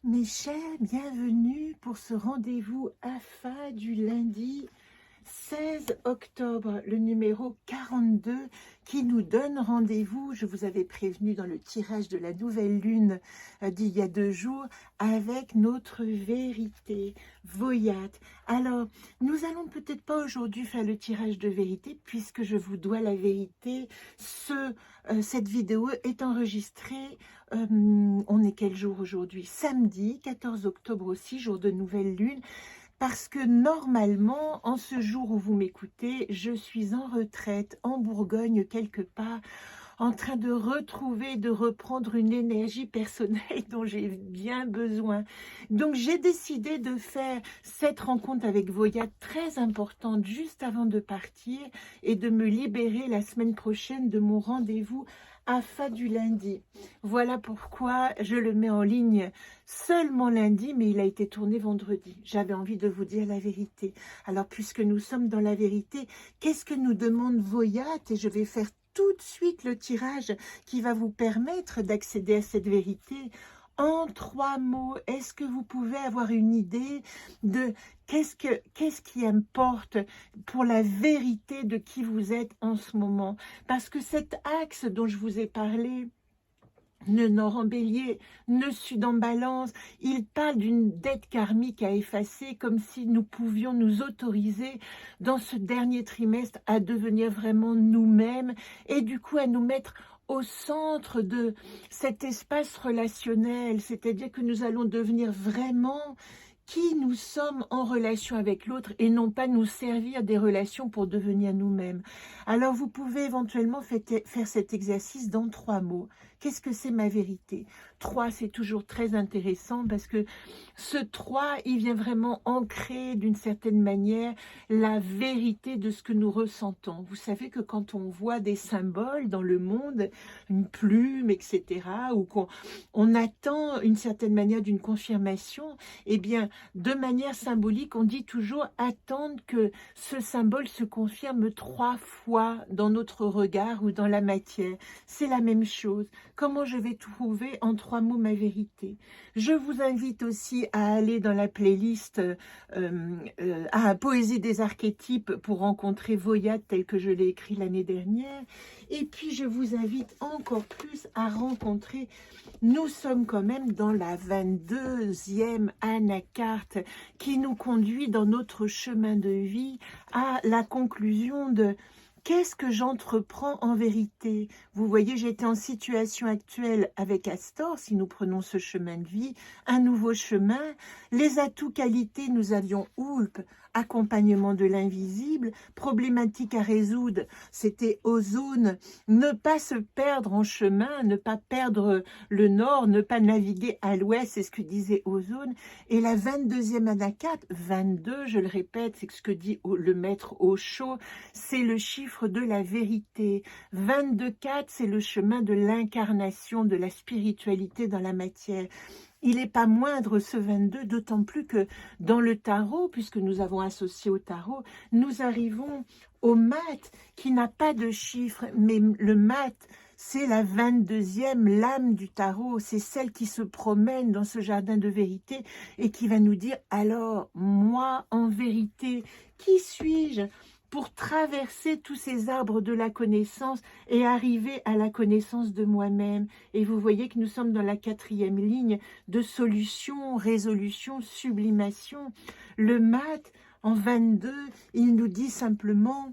Mes chers, bienvenue pour ce rendez-vous AFA du lundi 16 octobre, le numéro 42 qui nous donne rendez-vous, je vous avais prévenu dans le tirage de la nouvelle lune d'il y a 2 jours, avec notre vérité, Voyat. Alors, nous allons peut-être pas aujourd'hui faire le tirage de vérité, puisque je vous dois la vérité. Cette vidéo est enregistrée, on est quel jour aujourd'hui? Samedi 14 octobre aussi, jour de nouvelle lune. Parce que normalement, en ce jour où vous m'écoutez, je suis en retraite, en Bourgogne quelque part, en train de retrouver, de reprendre une énergie personnelle dont j'ai bien besoin. Donc j'ai décidé de faire cette rencontre avec Voyat très importante juste avant de partir et de me libérer la semaine prochaine de mon rendez-vous AFA du lundi. Voilà pourquoi je le mets en ligne seulement lundi, mais il a été tourné vendredi. J'avais envie de vous dire la vérité. Alors, puisque nous sommes dans la vérité, qu'est-ce que nous demande Voyat? Et je vais faire tout de suite le tirage qui va vous permettre d'accéder à cette vérité. En 3 mots, est-ce que vous pouvez avoir une idée de qu'est-ce qui importe pour la vérité de qui vous êtes en ce moment? Parce que cet axe dont je vous ai parlé, le Nord en Bélier, le Sud en Balance, il parle d'une dette karmique à effacer, comme si nous pouvions nous autoriser dans ce dernier trimestre à devenir vraiment nous-mêmes et du coup à nous mettre au centre de cet espace relationnel, c'est-à-dire que nous allons devenir vraiment qui nous sommes en relation avec l'autre et non pas nous servir des relations pour devenir nous-mêmes. Alors vous pouvez éventuellement faire cet exercice dans 3 mots. Qu'est-ce que c'est ma vérité? 3, c'est toujours très intéressant parce que ce 3, il vient vraiment ancrer d'une certaine manière la vérité de ce que nous ressentons. Vous savez que quand on voit des symboles dans le monde, une plume, etc., ou qu'on attend une certaine manière d'une confirmation, eh bien, de manière symbolique, on dit toujours attendre que ce symbole se confirme 3 fois dans notre regard ou dans la matière. C'est la même chose. Comment je vais trouver en 3 mots ma vérité? Je vous invite aussi à aller dans la playlist à Poésie des archétypes pour rencontrer Voyat tel que je l'ai écrit l'année dernière. Et puis je vous invite encore plus à rencontrer, nous sommes quand même dans la 22e anacarte qui nous conduit dans notre chemin de vie à la conclusion de qu'est-ce que j'entreprends en vérité? Vous voyez, j'étais en situation actuelle avec Astor, si nous prenons ce chemin de vie, un nouveau chemin. Les atouts qualités, nous avions Oulp, accompagnement de l'invisible, problématique à résoudre, c'était ozone, ne pas se perdre en chemin, ne pas perdre le nord, ne pas naviguer à l'ouest, c'est ce que disait ozone. Et la 22e anacate, 22, je le répète, c'est ce que dit le maître Osho, c'est le chiffre de la vérité. 22-4, c'est le chemin de l'incarnation, de la spiritualité dans la matière. Il n'est pas moindre ce 22, d'autant plus que dans le tarot, puisque nous avons associé au tarot, nous arrivons au mat qui n'a pas de chiffre, mais le mat, c'est la 22e lame du tarot, c'est celle qui se promène dans ce jardin de vérité et qui va nous dire, alors, moi, en vérité, qui suis-je pour traverser tous ces arbres de la connaissance et arriver à la connaissance de moi-même? Et vous voyez que nous sommes dans la 4e ligne de solution, résolution, sublimation. Le mat, en 22, il nous dit simplement,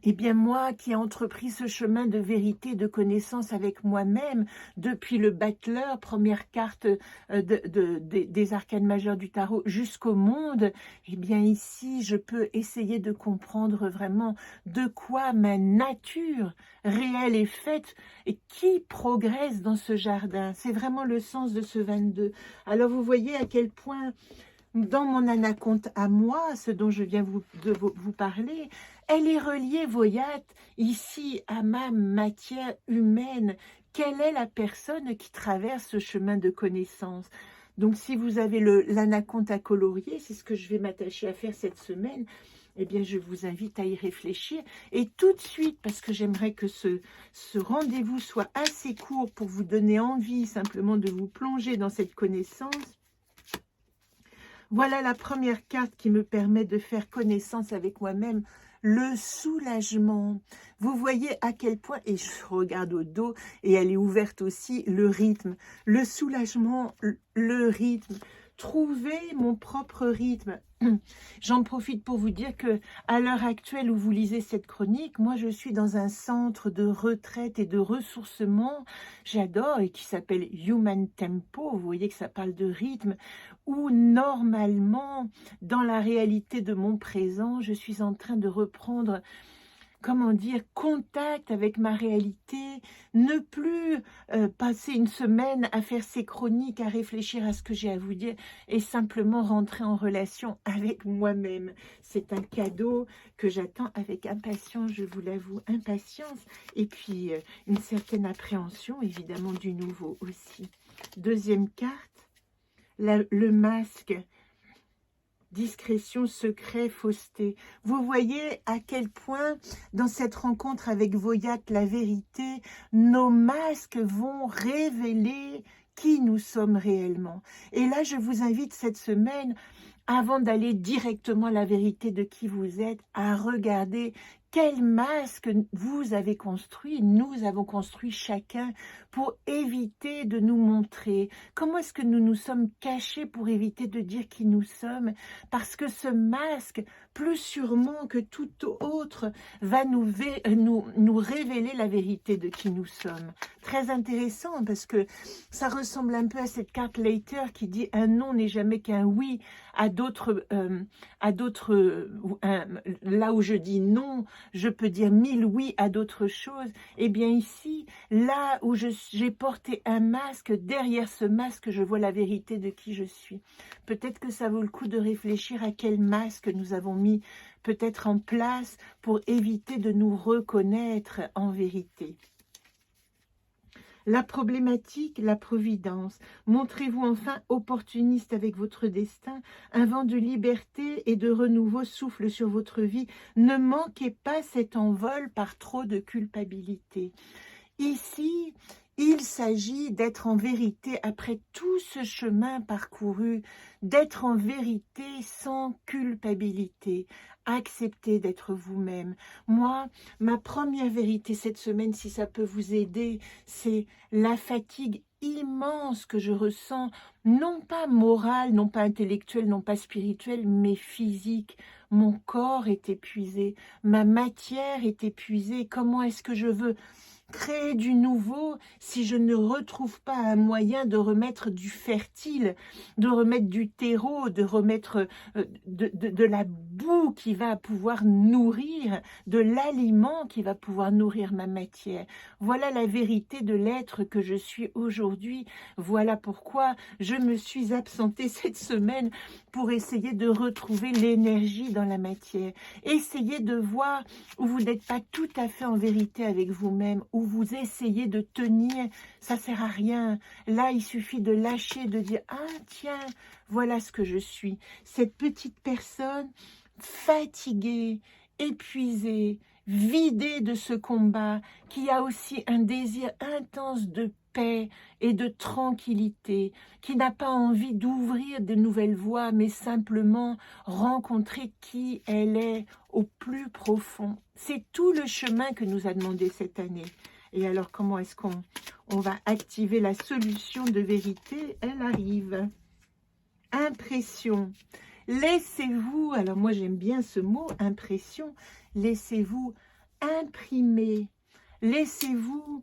eh bien moi qui ai entrepris ce chemin de vérité, de connaissance avec moi-même, depuis le Battleur, première carte des arcanes majeures du tarot, jusqu'au monde, eh bien ici je peux essayer de comprendre vraiment de quoi ma nature réelle est faite et qui progresse dans ce jardin. C'est vraiment le sens de ce 22. Alors vous voyez à quel point dans mon anaconte à moi, ce dont je viens vous parler, elle est reliée, Voyat, ici à ma matière humaine. Quelle est la personne qui traverse ce chemin de connaissance? Donc si vous avez l'anaconte à colorier, c'est ce que je vais m'attacher à faire cette semaine, eh bien, je vous invite à y réfléchir. Et tout de suite, parce que j'aimerais que ce rendez-vous soit assez court pour vous donner envie simplement de vous plonger dans cette connaissance. Voilà la première carte qui me permet de faire connaissance avec moi-même, le soulagement. Vous voyez à quel point, et je regarde au dos, et elle est ouverte aussi, le rythme. Le soulagement, le rythme. Trouver mon propre rythme. J'en profite pour vous dire que à l'heure actuelle où vous lisez cette chronique, moi je suis dans un centre de retraite et de ressourcement, j'adore, et qui s'appelle Human Tempo, vous voyez que ça parle de rythme, où normalement, dans la réalité de mon présent, je suis en train de reprendre, comment dire, contact avec ma réalité, ne plus passer une semaine à faire ces chroniques, à réfléchir à ce que j'ai à vous dire, et simplement rentrer en relation avec moi-même. C'est un cadeau que j'attends avec impatience, je vous l'avoue, impatience, et puis une certaine appréhension, évidemment, du nouveau aussi. Deuxième carte, le masque. Discrétion, secret, fausseté. Vous voyez à quel point, dans cette rencontre avec Voyat, la vérité, nos masques vont révéler qui nous sommes réellement. Et là, je vous invite cette semaine, avant d'aller directement à la vérité de qui vous êtes, à regarder quel masque vous avez construit, nous avons construit chacun pour éviter de nous montrer. Comment est-ce que nous nous sommes cachés pour éviter de dire qui nous sommes? Parce que ce masque, plus sûrement que tout autre, va nous révéler la vérité de qui nous sommes. Très intéressant parce que ça ressemble un peu à cette carte Later qui dit un non n'est jamais qu'un oui. À d'autres, là où je dis non, je peux dire 1000 oui à d'autres choses. Eh bien ici, là où j'ai porté un masque, derrière ce masque, je vois la vérité de qui je suis. Peut-être que ça vaut le coup de réfléchir à quel masque nous avons mis peut-être en place pour éviter de nous reconnaître en vérité. La problématique, la providence. Montrez-vous enfin opportuniste avec votre destin. Un vent de liberté et de renouveau souffle sur votre vie. Ne manquez pas cet envol par trop de culpabilité. Ici, il s'agit d'être en vérité après tout ce chemin parcouru, d'être en vérité sans culpabilité. Acceptez d'être vous-même. Moi, ma première vérité cette semaine, si ça peut vous aider, c'est la fatigue immense que je ressens, non pas morale, non pas intellectuelle, non pas spirituelle, mais physique. Mon corps est épuisé, ma matière est épuisée. Comment est-ce que je veux créer du nouveau si je ne retrouve pas un moyen de remettre du fertile, de remettre du terreau, de remettre de la boue qui va pouvoir nourrir, de l'aliment qui va pouvoir nourrir ma matière. Voilà la vérité de l'être que je suis aujourd'hui. Voilà pourquoi je me suis absentée cette semaine pour essayer de retrouver l'énergie dans la matière. Essayez de voir où vous n'êtes pas tout à fait en vérité avec vous-même, où vous essayez de tenir, ça sert à rien. Là, il suffit de lâcher, de dire « Ah, tiens, voilà ce que je suis. » Cette petite personne fatiguée, épuisée, vidée de ce combat, qui a aussi un désir intense de paix et de tranquillité, qui n'a pas envie d'ouvrir de nouvelles voies, mais simplement rencontrer qui elle est au plus profond. C'est tout le chemin que nous a demandé cette année. Et alors, comment est-ce qu'on va activer la solution de vérité? Elle arrive. Impression. Laissez-vous, alors moi j'aime bien ce mot, impression, laissez-vous imprimer. Laissez-vous,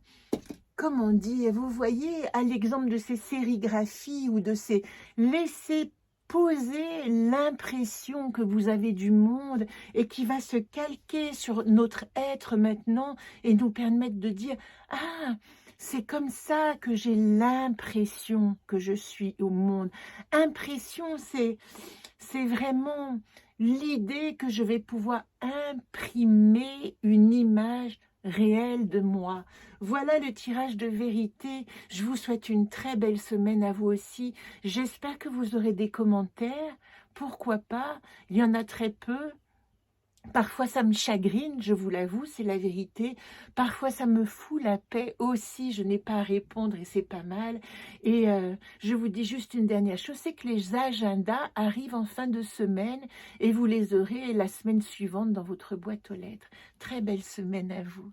comment dire, vous voyez, à l'exemple de ces sérigraphies ou de ces... Laissez poser l'impression que vous avez du monde et qui va se calquer sur notre être maintenant et nous permettre de dire « Ah, c'est comme ça que j'ai l'impression que je suis au monde. » Impression, c'est vraiment l'idée que je vais pouvoir imprimer une image réelle de moi. Voilà le tirage de vérité. Je vous souhaite une très belle semaine à vous aussi. J'espère que vous aurez des commentaires. Pourquoi pas? Il y en a très peu. Parfois, ça me chagrine, je vous l'avoue, c'est la vérité. Parfois, ça me fout la paix aussi, je n'ai pas à répondre et c'est pas mal. Et je vous dis juste une dernière chose, c'est que les agendas arrivent en fin de semaine et vous les aurez la semaine suivante dans votre boîte aux lettres. Très belle semaine à vous.